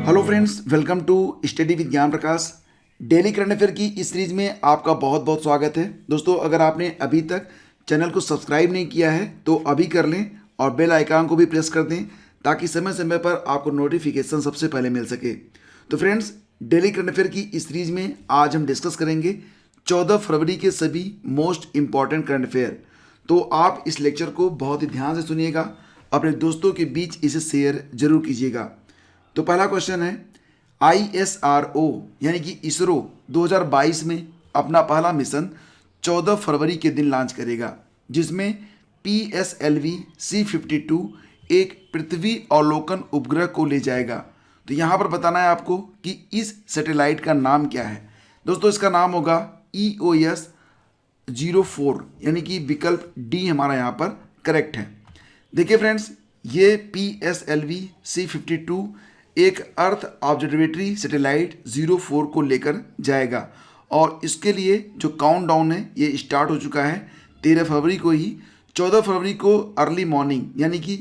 Hello friends, welcome to study with Gyan Prakash. Daily current affair की इस series में आपका बहुत बहुत स्वागत है। दोस्तों, अगर आपने अभी तक चैनल को सब्सक्राइब नहीं किया है तो अभी कर लें और बेल आइकन को भी प्रेस कर दें ताकि समय समय पर आपको नोटिफिकेशन सबसे पहले मिल सके। तो फ्रेंड्स, डेली करंट अफेयर की इस सीरीज में आज हम डिस्कस करेंगे 14 फरवरी के सभी मोस्ट इंपॉर्टेंट करंट अफेयर। तो आप इस लेक्चर को बहुत ही ध्यान से सुनिएगा, अपने दोस्तों के बीच इसे शेयर जरूर कीजिएगा। तो पहला क्वेश्चन है, ISRO यानी कि इसरो 2022 में अपना पहला मिशन 14 फरवरी के दिन लॉन्च करेगा, जिसमें PSLV C52 एक पृथ्वी अवलोकन उपग्रह को ले जाएगा। तो यहाँ पर बताना है आपको कि इस सैटेलाइट का नाम क्या है। दोस्तों, इसका नाम होगा EOS 04 यानी कि विकल्प डी हमारा यहाँ पर करेक्ट है। देखिए फ्रेंड्स, ये PSLV C52 एक अर्थ ऑब्जर्वेटरी सैटेलाइट 04 को लेकर जाएगा और इसके लिए जो काउंटडाउन है ये स्टार्ट हो चुका है 13 फरवरी को ही। 14 फरवरी को अर्ली मॉर्निंग यानी कि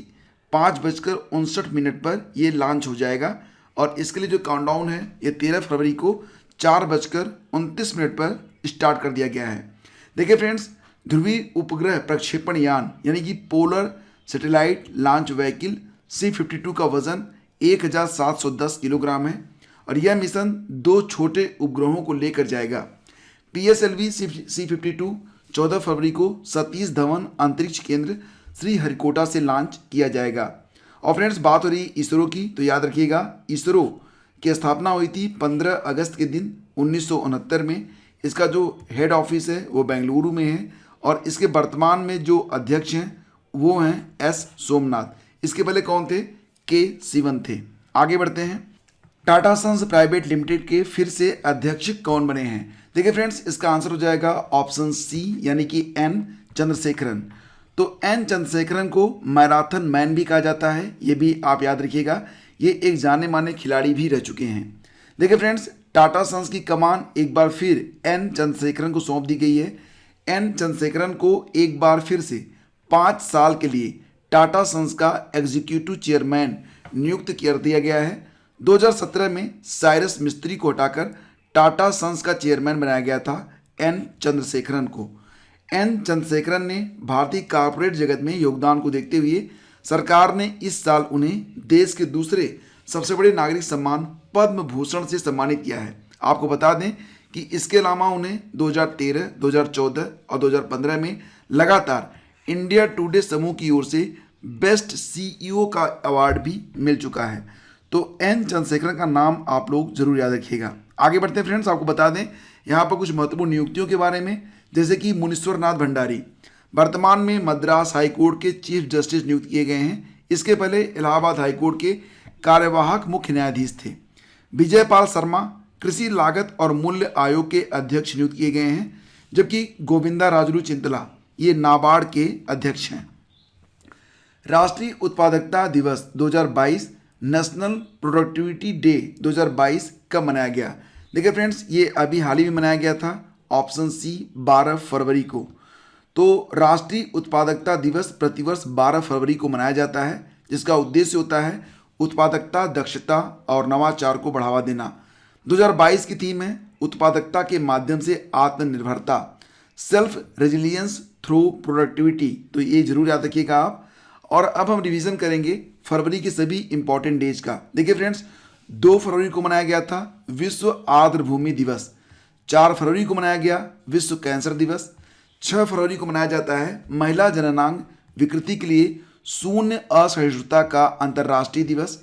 5:59 पर ये लॉन्च हो जाएगा और इसके लिए जो काउंटडाउन है ये 13 फरवरी को 4:29 पर स्टार्ट कर दिया गया है। देखिए फ्रेंड्स, ध्रुवीय उपग्रह प्रक्षेपण यान यानी कि polar satellite launch vehicle C52 का वजन 1710 किलोग्राम है और यह मिशन 2 छोटे उपग्रहों को लेकर जाएगा। PSLV C52 14 फरवरी को सतीश धवन अंतरिक्ष केंद्र श्रीहरिकोटा से लॉन्च किया जाएगा। और फ्रेंड्स, बात हो रही इसरो की, तो याद रखिएगा इसरो की स्थापना हुई थी 15 अगस्त के दिन 1969 में। इसका जो हेड ऑफिस है वो बेंगलुरु में है और इसके वर्तमान में जो अध्यक्ष हैं वो हैं S सोमनाथ। इसके पहले कौन थे? K सिवन थे। आगे बढ़ते हैं, टाटा सन्स प्राइवेट लिमिटेड के फिर से अध्यक्ष कौन बने हैं? देखिए फ्रेंड्स, इसका आंसर हो जाएगा ऑप्शन सी यानी कि N चंद्रशेखरन। तो N चंद्रशेखरन को मैराथन मैन भी कहा जाता है, ये भी आप याद रखिएगा। ये एक जाने माने खिलाड़ी भी रह चुके हैं। देखिए फ्रेंड्स, टाटा सन्स की कमान एक बार फिर N चंद्रशेखरन को सौंप दी गई है। N चंद्रशेखरन को एक बार फिर से 5 साल के लिए टाटा सन्स का एग्जीक्यूटिव चेयरमैन नियुक्त कर दिया गया है। 2017 में साइरस मिस्त्री को हटाकर टाटा सन्स का चेयरमैन बनाया गया था N चंद्रशेखरन को। N चंद्रशेखरन ने भारतीय कॉर्पोरेट जगत में योगदान को देखते हुए सरकार ने इस साल उन्हें देश के दूसरे सबसे बड़े नागरिक सम्मान पद्म भूषण से सम्मानित किया है। आपको बता दें कि इसके अलावा उन्हें 2013, 2014 और 2015 में लगातार इंडिया टुडे समूह की ओर से बेस्ट CEO का अवार्ड भी मिल चुका है। तो N चंद्रशेखरन का नाम आप लोग जरूर याद रखिएगा। आगे बढ़ते हैं फ्रेंड्स, आपको बता दें यहाँ पर कुछ महत्वपूर्ण नियुक्तियों के बारे में, जैसे कि मुनीश्वर नाथ भंडारी वर्तमान में मद्रास हाईकोर्ट के चीफ जस्टिस नियुक्त किए गए हैं। इसके पहले इलाहाबाद हाईकोर्ट के कार्यवाहक मुख्य न्यायाधीश थे। विजय पाल शर्मा कृषि लागत और मूल्य आयोग के अध्यक्ष नियुक्त किए गए हैं, जबकि गोविंदा राजुलू चिंतला ये नाबार्ड के अध्यक्ष हैं। राष्ट्रीय उत्पादकता दिवस 2022 नेशनल प्रोडक्टिविटी डे 2022 कब मनाया गया? देखिए फ्रेंड्स, ये अभी हाल ही में मनाया गया था, ऑप्शन सी 12 फरवरी को। तो राष्ट्रीय उत्पादकता दिवस प्रतिवर्ष 12 फरवरी को मनाया जाता है, जिसका उद्देश्य होता है उत्पादकता, दक्षता और नवाचार को बढ़ावा देना। 2022 की थीम है उत्पादकता के माध्यम से आत्मनिर्भरता, सेल्फ रेजिलियंस थ्रू प्रोडक्टिविटी। तो ये जरूर याद रखिएगा आप। और अब हम रिवीजन करेंगे फरवरी के सभी इंपॉर्टेंट डेज का। देखिए फ्रेंड्स, 2 फरवरी को मनाया गया था विश्व आर्द्र भूमि दिवस। 4 फरवरी को मनाया गया विश्व कैंसर दिवस। 6 फरवरी को मनाया जाता है महिला जननांग विकृति के लिए शून्य असहिष्णुता का अंतर्राष्ट्रीय दिवस।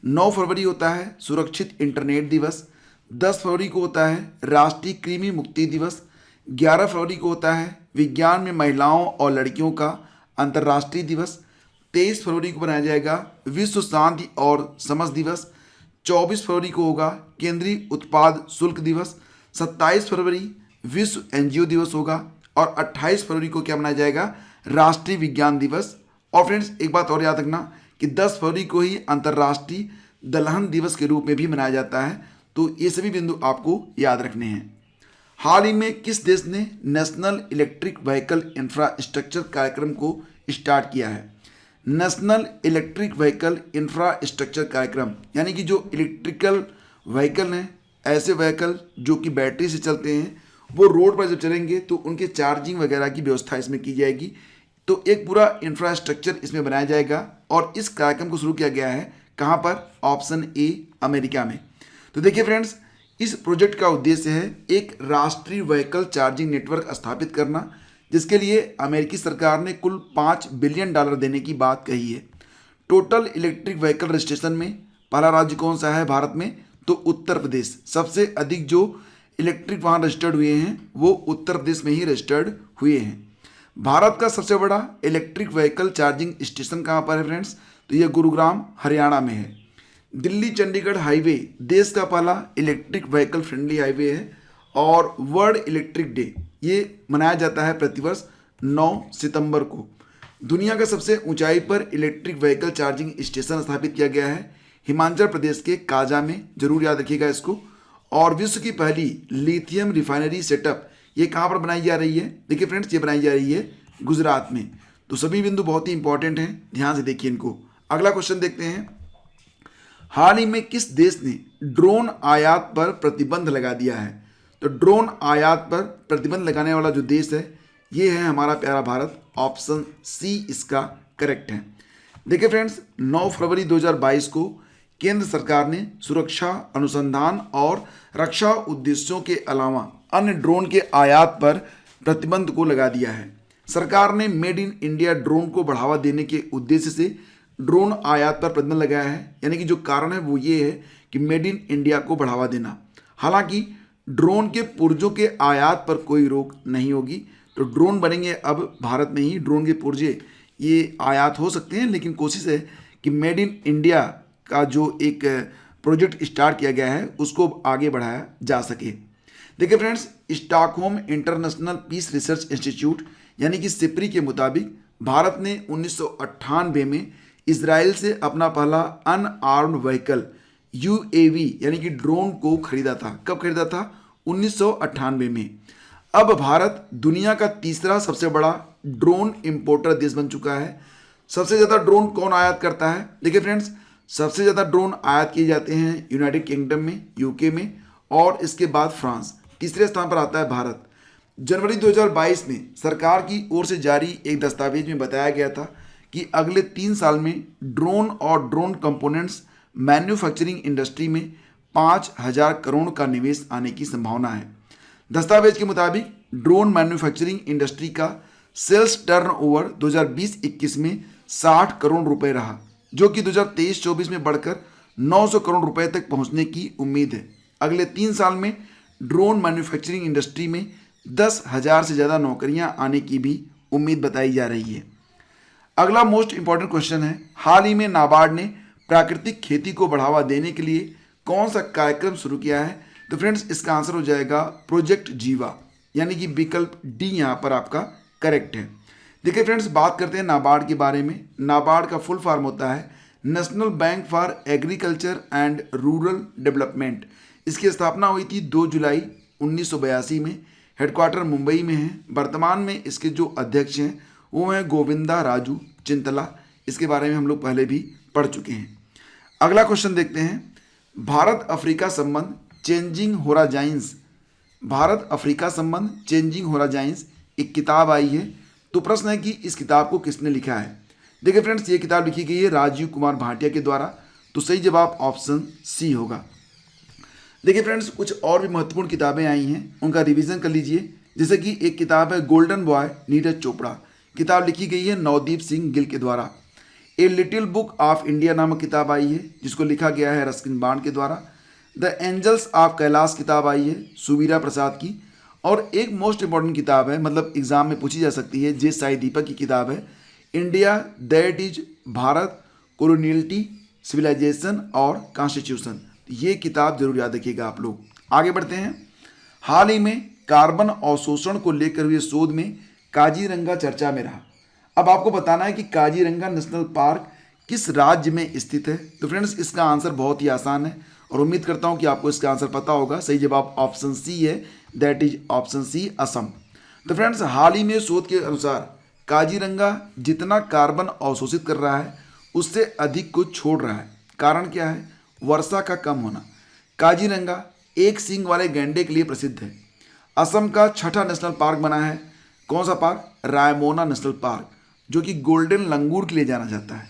9 फरवरी होता है सुरक्षित इंटरनेट दिवस। 10 फरवरी को होता है राष्ट्रीय कृमि मुक्ति दिवस। 11 फरवरी को होता है विज्ञान में महिलाओं और लड़कियों का अंतर्राष्ट्रीय दिवस। 23 फरवरी को मनाया जाएगा विश्व शांति और समझ दिवस। 24 फरवरी को होगा केंद्रीय उत्पाद शुल्क दिवस। 27 फरवरी विश्व NGO दिवस होगा और 28 फरवरी को क्या मनाया जाएगा? राष्ट्रीय विज्ञान दिवस। और फ्रेंड्स, एक बात और याद रखना कि 10 फरवरी को ही अंतर्राष्ट्रीय दलहन दिवस के रूप में भी मनाया जाता है। तो ये सभी बिंदु आपको याद रखने हैं। हाल ही में किस देश ने नेशनल इलेक्ट्रिक व्हीकल इंफ्रास्ट्रक्चर कार्यक्रम को स्टार्ट किया है? नेशनल इलेक्ट्रिक व्हीकल इंफ्रास्ट्रक्चर कार्यक्रम, यानी कि जो इलेक्ट्रिकल व्हीकल हैं, ऐसे व्हीकल जो कि बैटरी से चलते हैं, वो रोड पर जब चलेंगे तो उनके चार्जिंग वगैरह की व्यवस्था इसमें की जाएगी। तो एक पूरा इंफ्रास्ट्रक्चर इसमें बनाया जाएगा और इस कार्यक्रम को शुरू किया गया है कहाँ पर? ऑप्शन ए, अमेरिका में। तो देखिए फ्रेंड्स, इस प्रोजेक्ट का उद्देश्य है एक राष्ट्रीय व्हीकल चार्जिंग नेटवर्क स्थापित करना, जिसके लिए अमेरिकी सरकार ने कुल $5 बिलियन देने की बात कही है। टोटल इलेक्ट्रिक व्हीकल रजिस्ट्रेशन में पहला राज्य कौन सा है भारत में? तो उत्तर प्रदेश। सबसे अधिक जो इलेक्ट्रिक वाहन रजिस्टर्ड हुए हैं वो उत्तर प्रदेश में ही रजिस्टर्ड हुए हैं। भारत का सबसे बड़ा इलेक्ट्रिक व्हीकल चार्जिंग स्टेशन कहाँ पर है फ्रेंड्स? तो ये गुरुग्राम, हरियाणा में है। दिल्ली चंडीगढ़ हाईवे देश का पहला इलेक्ट्रिक व्हीकल फ्रेंडली हाईवे है और वर्ल्ड इलेक्ट्रिक डे ये मनाया जाता है प्रतिवर्ष 9 सितंबर को। दुनिया के सबसे ऊंचाई पर इलेक्ट्रिक व्हीकल चार्जिंग स्टेशन स्थापित किया गया है हिमाचल प्रदेश के काजा में, जरूर याद रखिएगा इसको। और विश्व की पहली लिथियम रिफाइनरी सेटअप ये कहाँ पर बनाई जा रही है? देखिए फ्रेंड्स, ये बनाई जा रही है गुजरात में। तो सभी बिंदु बहुत ही इंपॉर्टेंट हैं, ध्यान से देखिए इनको। अगला क्वेश्चन देखते हैं, हाल ही में किस देश ने ड्रोन आयात पर प्रतिबंध लगा दिया है? तो ड्रोन आयात पर प्रतिबंध लगाने वाला जो देश है ये है हमारा प्यारा भारत। ऑप्शन सी इसका करेक्ट है। देखिए फ्रेंड्स, 9 फरवरी 2022 को केंद्र सरकार ने सुरक्षा, अनुसंधान और रक्षा उद्देश्यों के अलावा अन्य ड्रोन के आयात पर प्रतिबंध को लगा दिया है। सरकार ने मेड इन इंडिया ड्रोन को बढ़ावा देने के उद्देश्य से ड्रोन आयात पर प्रतिबंध लगाया है। यानी कि जो कारण है वो ये है कि मेड इन इंडिया को बढ़ावा देना। हालांकि ड्रोन के पुर्जों के आयात पर कोई रोक नहीं होगी। तो ड्रोन बनेंगे अब भारत में ही, ड्रोन के पुर्जे ये आयात हो सकते हैं, लेकिन कोशिश है कि मेड इन इंडिया का जो एक प्रोजेक्ट स्टार्ट किया गया है उसको आगे बढ़ाया जा सके। देखिए friends, Stockholm International Peace Research Institute यानी कि सिप्री के मुताबिक भारत ने 1998 में इजराइल से अपना पहला अनआर्म्ड व्हीकल UAV यानी कि ड्रोन को खरीदा था। कब खरीदा था? 1998 में। अब भारत दुनिया का तीसरा सबसे बड़ा ड्रोन इंपोर्टर देश बन चुका है। सबसे ज़्यादा ड्रोन कौन आयात करता है? देखिए फ्रेंड्स, सबसे ज़्यादा ड्रोन आयात किए जाते हैं यूनाइटेड किंगडम में, UK में, और इसके बाद फ्रांस। तीसरे स्थान पर आता है भारत। जनवरी 2022 में सरकार की ओर से जारी एक दस्तावेज में बताया गया था कि अगले 3 साल में ड्रोन और ड्रोन कंपोनेंट्स मैन्युफैक्चरिंग इंडस्ट्री में 5,000 करोड़ का निवेश आने की संभावना है। दस्तावेज के मुताबिक ड्रोन मैन्युफैक्चरिंग इंडस्ट्री का सेल्स टर्नओवर 2020-21 में 60 करोड़ रुपए रहा, जो कि 2023-24 में बढ़कर 900 करोड़ रुपए तक पहुंचने की उम्मीद है। अगले 3 साल में ड्रोन मैन्युफैक्चरिंग इंडस्ट्री में 10,000 से ज़्यादा नौकरियां आने की भी उम्मीद बताई जा रही है। अगला मोस्ट इंपॉर्टेंट क्वेश्चन है, हाल ही में नाबार्ड ने प्राकृतिक खेती को बढ़ावा देने के लिए कौन सा कार्यक्रम शुरू किया है? तो फ्रेंड्स, इसका आंसर हो जाएगा प्रोजेक्ट जीवा, यानी कि विकल्प डी यहाँ पर आपका करेक्ट है। देखिए फ्रेंड्स, बात करते हैं नाबार्ड के बारे में। नाबार्ड का फुल फॉर्म होता है national bank for agriculture and rural development. इसकी स्थापना हुई थी 2 जुलाई 1982 में। हेडक्वार्टर मुंबई में है। वर्तमान में इसके जो अध्यक्ष हैं वो हैं गोविंदा राजू चिंतला। इसके बारे में हम लोग पहले भी पढ़ चुके हैं। अगला क्वेश्चन देखते हैं, भारत अफ्रीका संबंध चेंजिंग होराइजन्स। भारत अफ्रीका संबंध चेंजिंग होराइजन्स एक किताब आई है। तो प्रश्न है कि इस किताब को किसने लिखा है? देखिए फ्रेंड्स, ये किताब लिखी गई है राजीव कुमार भाटिया के द्वारा। तो सही जवाब ऑप्शन सी होगा। देखिए फ्रेंड्स, कुछ और भी महत्वपूर्ण किताबें आई हैं, उनका रिवीजन कर लीजिए। जैसे कि एक किताब है गोल्डन बॉय नीरज चोपड़ा। किताब लिखी गई है नवदीप सिंह गिल के द्वारा। A little book of India नामक किताब आई है जिसको लिखा गया है रस्किन बांड के द्वारा। द एंजल्स ऑफ कैलाश किताब आई है सुवीरा प्रसाद की। और एक मोस्ट इंपॉर्टेंट किताब है, मतलब एग्जाम में पूछी जा सकती है, जे साई दीपक की किताब है India that is Bharat coloniality civilization और कॉन्स्टिट्यूशन। ये किताब जरूर याद रखिएगा आप लोग। आगे बढ़ते हैं, हाल ही में कार्बन अवशोषण को लेकर हुए शोध में काजीरंगा चर्चा में रहा। अब आपको बताना है कि काजीरंगा नेशनल पार्क किस राज्य में स्थित है। तो फ्रेंड्स, इसका आंसर बहुत ही आसान है और उम्मीद करता हूं कि आपको इसका आंसर पता होगा। सही जवाब ऑप्शन सी है, that is option C Assam. तो फ्रेंड्स, हाल ही में शोध के अनुसार काजीरंगा जितना कार्बन अवशोषित कर रहा है उससे अधिक को छोड़ रहा है। कारण क्या है? वर्षा का कम होना। काजीरंगा एक सींग वाले गैंडे के लिए प्रसिद्ध है। असम का छठा नेशनल पार्क बना है। कौन सा पार्क? रायमोना नेशनल पार्क, जो कि गोल्डन लंगूर के लिए जाना जाता है।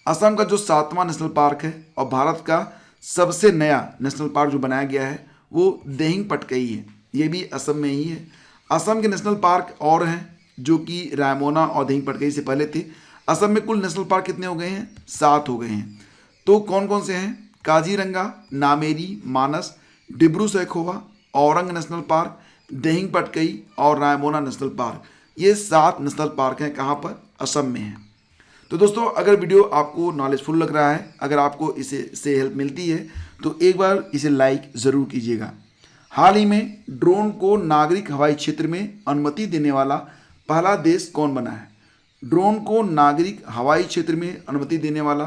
असम का जो 7वां नेशनल पार्क है और भारत का सबसे नया नेशनल पार्क जो बनाया गया है वो देहिंग पटकई है, ये भी असम में ही है। असम के नेशनल पार्क और हैं जो कि रायमोना और देहिंग पटकई से पहले थे। असम में कुल नेशनल पार्क कितने हो गए हैं? 7 हो गए हैं। तो कौन कौन से हैं? काजीरंगा, नामेरी, मानस, डिब्रू सैखोवा, औरंग नेशनल पार्क, देहिंग पटकई और रायमोना नेशनल पार्क। ये 7 नेशनल पार्क हैं। कहाँ पर? असम में हैं। तो दोस्तों, अगर वीडियो आपको नॉलेजफुल लग रहा है, अगर आपको इससे हेल्प मिलती है तो एक बार इसे लाइक ज़रूर कीजिएगा। हाल ही में ड्रोन को नागरिक हवाई क्षेत्र में अनुमति देने वाला पहला देश कौन बना है? ड्रोन को नागरिक हवाई क्षेत्र में अनुमति देने वाला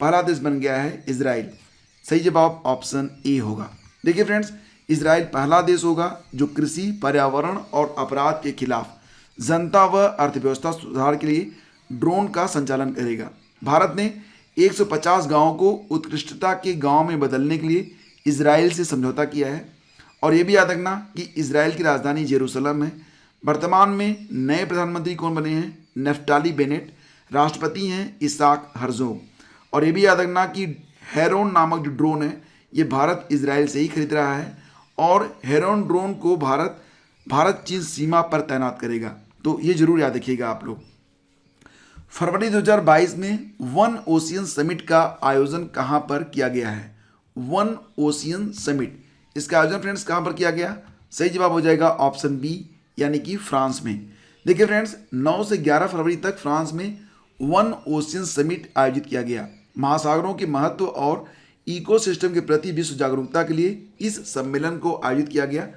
पहला देश बन गया है इजराइल। सही जवाब ऑप्शन ए होगा। देखिए फ्रेंड्स, इजराइल पहला देश होगा जो कृषि, पर्यावरण और अपराध के खिलाफ जनता व अर्थव्यवस्था सुधार के लिए ड्रोन का संचालन करेगा। भारत ने 150 गांवों को उत्कृष्टता के गांव में बदलने के लिए इजराइल से समझौता किया है। और ये भी याद रखना कि इजराइल की राजधानी जेरूसलम है। वर्तमान में नए प्रधानमंत्री कौन बने हैं? Naftali Bennett. राष्ट्रपति हैं इसाक हर्जोग। और ये भी याद रखना कि हेरोन नामक जो ड्रोन है ये भारत इजराइल से ही खरीद रहा है और हेरोन ड्रोन को भारत चीन सीमा पर तैनात करेगा। तो ये जरूर याद रखिएगा आप लोग। फरवरी 2022 में वन ओशियन समिट का आयोजन कहाँ पर किया गया है? वन ओशियन समिट, इसका आयोजन फ्रेंड्स कहाँ पर किया गया? सही जवाब हो जाएगा ऑप्शन बी, यानी कि फ्रांस में। देखिए फ्रेंड्स, 9 से 11 फरवरी तक फ्रांस में वन ओशियन समिट आयोजित किया गया। महासागरों के महत्व और इकोसिस्टम के प्रति विश्व जागरूकता के लिए इस सम्मेलन को आयोजित किया गया।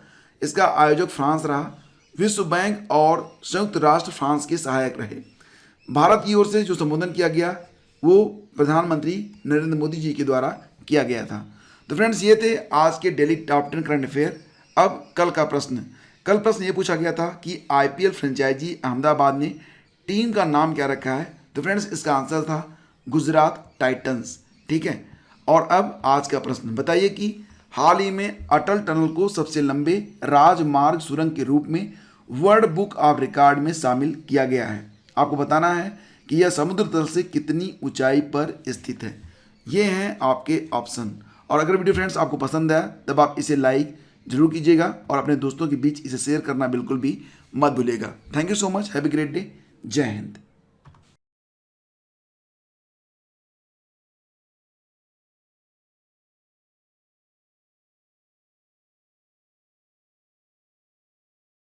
इसका आयोजक फ्रांस रहा। विश्व बैंक और संयुक्त राष्ट्र फ्रांस के सहायक रहे। भारत की ओर से जो संबोधन किया गया वो प्रधानमंत्री नरेंद्र मोदी जी के द्वारा किया गया था। तो फ्रेंड्स, ये थे आज के डेली टॉप 10 करंट अफेयर। अब कल का प्रश्न। कल प्रश्न ये पूछा गया था कि IPL फ्रेंचाइजी अहमदाबाद ने टीम का नाम क्या रखा है? तो फ्रेंड्स, इसका आंसर था गुजरात टाइटंस। ठीक है। और अब आज का प्रश्न, बताइए कि हाल ही में अटल टनल को सबसे लंबे राजमार्ग सुरंग के रूप में वर्ल्ड बुक ऑफ रिकॉर्ड में शामिल किया गया है। आपको बताना है कि यह समुद्र तल से कितनी ऊंचाई पर स्थित है। ये हैं आपके ऑप्शन। और अगर वीडियो फ्रेंड्स आपको पसंद आया तब आप इसे लाइक जरूर कीजिएगा और अपने दोस्तों के बीच इसे शेयर करना बिल्कुल भी मत भूलिएगा। Thank you so much. Have a great day. जय हिंद।